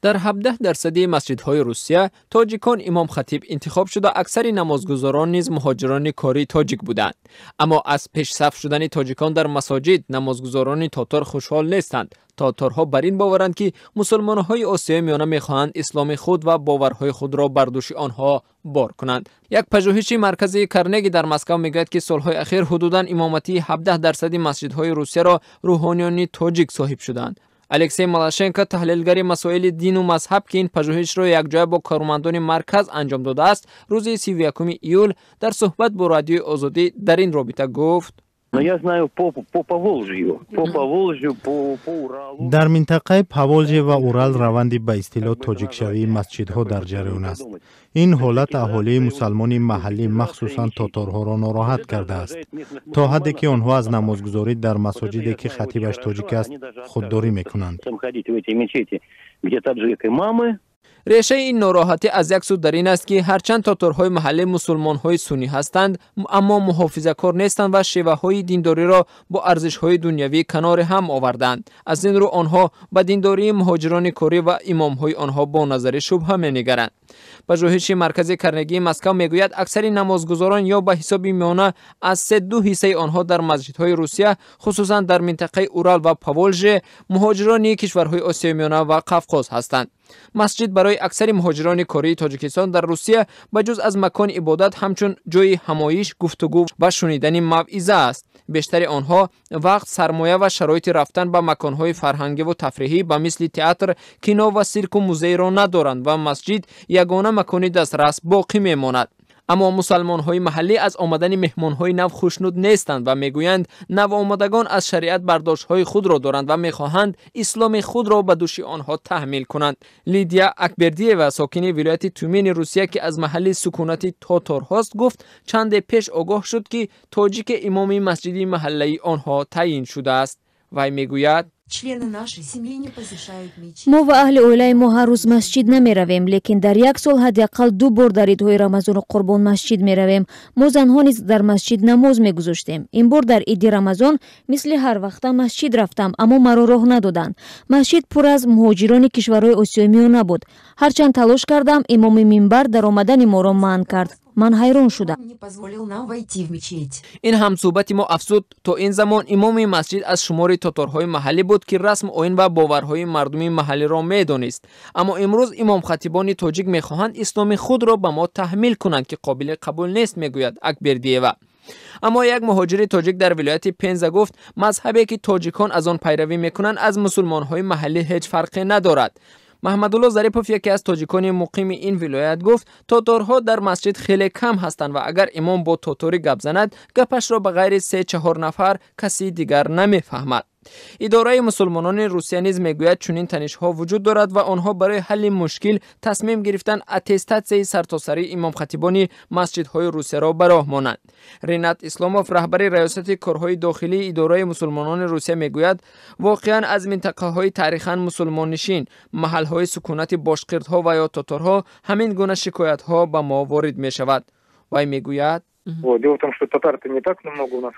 در 17% مسجدهای روسیه تاجیکان امام خطیب انتخاب شده، اکثر نمازگزاران نیز مهاجران کاری تاجیک بودند. اما از پیش صف شدن تاجیکان در مساجد نمازگزاران تاتار خوشحال نیستند. تاتارها بر این باورند که مسلمان‌های آسیای میانه می‌خواهند اسلام خود و باورهای خود را بر دوش آنها بار کنند. یک پژوهش مرکزی کرنگی در مسکو میگوید که سالهای اخیر حدوداً امامتی 17% مسجدهای روسیه را روحانیان تاجیک صاحب شدند. الکسی مالاشنکو تحلیلگر مسائل دین و مذهب که این پژوهش را یک جای با کارمندان مرکز انجام داده است، روز 31 ایول در صحبت با رادیو آزادی در این رابطه گفت: در منطقه پاولژی و اورال روندی به اصطلاح تاجیک شوی مسجدها در جریان است. این حالت اهالی مسلمان محلی مخصوصا تاتارها را ناراحت کرده است، تا حدی که آنها از نمازگزاری در مساجدی که خطیبش تاجیک است خودداری میکنند. ریشه این ناراحتی از یک سو در این است که هرچند تاتارهای محلی مسلمان‌های سنی هستند، اما محافظه‌کار نیستند و شیوه‌های دینداری را با ارزش‌های دنیوی کنار هم آوردند. از این رو آنها به دینداری مهاجران کاری و امام‌های آنها با نظر شبهه می‌نگرند. پژوهش مرکز کرنگی مسکو میگوید اکثر نمازگزاران یا به حساب میانه از 3.2 حصه آنها در مسجدهای روسیه، خصوصا در منطقه اورال و پاولژی، مهاجران کشورهای آسیای میانه و قفقاز هستند. مسجد برای اکثر مهاجران کاری تاجیکستان در روسیه بجز از مکان عبادت همچون جای همایش، گفتگو و شنیدن موعظه است. بیشتر آنها وقت، سرمایه و شرایط رفتن به مکانهای فرهنگی و تفریحی به مثل تئاتر، کینو و سیرک و موزه را ندارند و مسجد یگانه مکان دسترس باقی میماند. اما مسلمان‌های محلی از آمدن مهمان‌های نو خوشنود نیستند و میگویند نو آمدگان از شریعت برداشت‌های خود را دارند و می‌خواهند اسلام خود را به دوش آنها تحمیل کنند. لیدیا اکبردیeva ساکن ولایت تومین روسیه که از محل سکونت تاتار هست گفت چند پیش آگاه شد که تاجیک امام مسجدی محلی آنها تعیین شده است. وی میگوید ما و اهل اویلای ما هر روز مسجد نمی رویم، لیکن در یک سال حداقل 2 بار در عیدهای رمضان و قربان مسجد می رویم. ما زنها نیز در مسجد نماز می گذاشتیم. این بار در عید رمضان مثل هر وقت مسجد رفتم، اما مرا راه ندادند. مسجد پر از مهاجران کشورهای آسیای میانه بود. هرچند تلاش کردم، امام منبر در آمدن ما را منع کرد. من حیران شدم. این هم صحبت ما افزود تا این زمان امام مسجد از شمار تاتارهای محلی بود که رسم آیین و باورهای مردمی محلی را میدانست. اما امروز امام خطیبان تاجیک میخواهند اسلام خود را به ما تحمیل کنند که قابل قبول نیست، میگوید اکبردیeva. اما یک مهاجر تاجیک در ولایت پنزا گفت مذهبی که تاجیکان از آن پیروی میکنند از مسلمانهای محلی هیچ فرقی ندارد. محمدالله ظریفوف یکی از تاجیکان مقیم این ولایت گفت تاتارها در مسجد خیلی کم هستند و اگر امام با تاتاری گپ زند گپش را به غیر 3-4 نفر کسی دیگر نمیفهمد. اداره مسلمانان روسیه نیز میگوید چنین تنش‌ها وجود دارد و آنها برای حل مشکل تصمیم گرفتن اتستاسیای سرتاسری امام خطیبان مسجدهای روسیه را به راه مانند. رینات اسلاموف رهبر ریاست کارهای داخلی اداره مسلمانان روسیه میگوید واقعا از منطقه‌های تاریخاً مسلمان نشین، محل‌های سکونت باشقردها و یا تاتارها همین گونه شکایت‌ها به ما وارد می‌شود. وی میگوید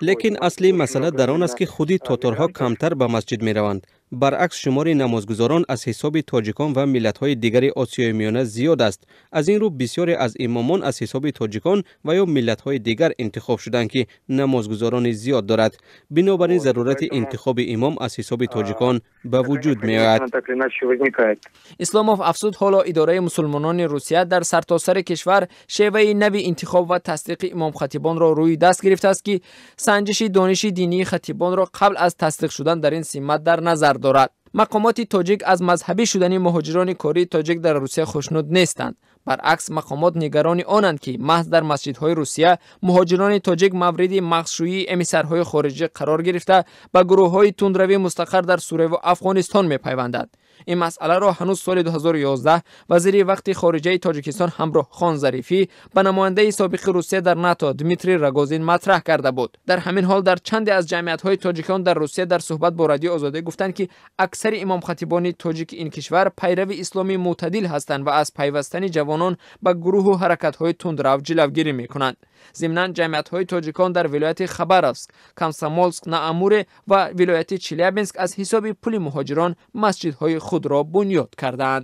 لیکن اصلی مسئله در آن است که خودی تاتارها کمتر به مسجد می روند. برعکس شمار نمازگزاران از حساب تاجیکان و ملت‌های دیگر آسیای میانه زیاد است. از این رو بسیاری از امامان از حساب تاجیکان و یا ملت‌های دیگر انتخاب شدند که نمازگزاران زیاد دارد. بنابراین ضرورت انتخاب امام از حساب تاجیکان به وجود می آید. اسلاموف افزود حالا اداره مسلمانان روسیه در سرتاسر کشور شیوه نوی انتخاب و تصدیق امام خطیبان را روی دست گرفته است که سنجش دانش دینی خطیبان را قبل از تصدیق شدن در این سمت در نظر دارد. مقامات تاجیک از مذهبی شدن مهاجران کاری تاجیک در روسیه خوشنود نیستند. برعکس مقامات نگران آنند که محض در مسجدهای روسیه مهاجران تاجیک مورد مخشویی امیسرهای خارجی قرار گرفته به گروه‌های تندروی مستقر در سوریه و افغانستان می‌پیوندند. این مسئله را هنوز سال 2011 وزیر وقت خارجه تاجیکستان همراه خان ظریفی به نماینده سابق روسیه در ناتو دمیتری راگوزین مطرح کرده بود. در همین حال در چند از جمعیت‌های تاجیکان در روسیه در صحبت با رادیو آزادی گفتند که اکثر امام خطیبان تاجیک این کشور پیرو اسلامی معتدل هستند و از پیوستن جوانان به گروه و حرکت‌های تندرو جلوگیری می‌کنند. ضمناً جمعیت‌های تاجیکان در ولایت خبرسک، کامسامولسک، ناامور و ولایت چلیابینسک از حساب پول مهاجران مسجدهای خود را بنیاد کردند.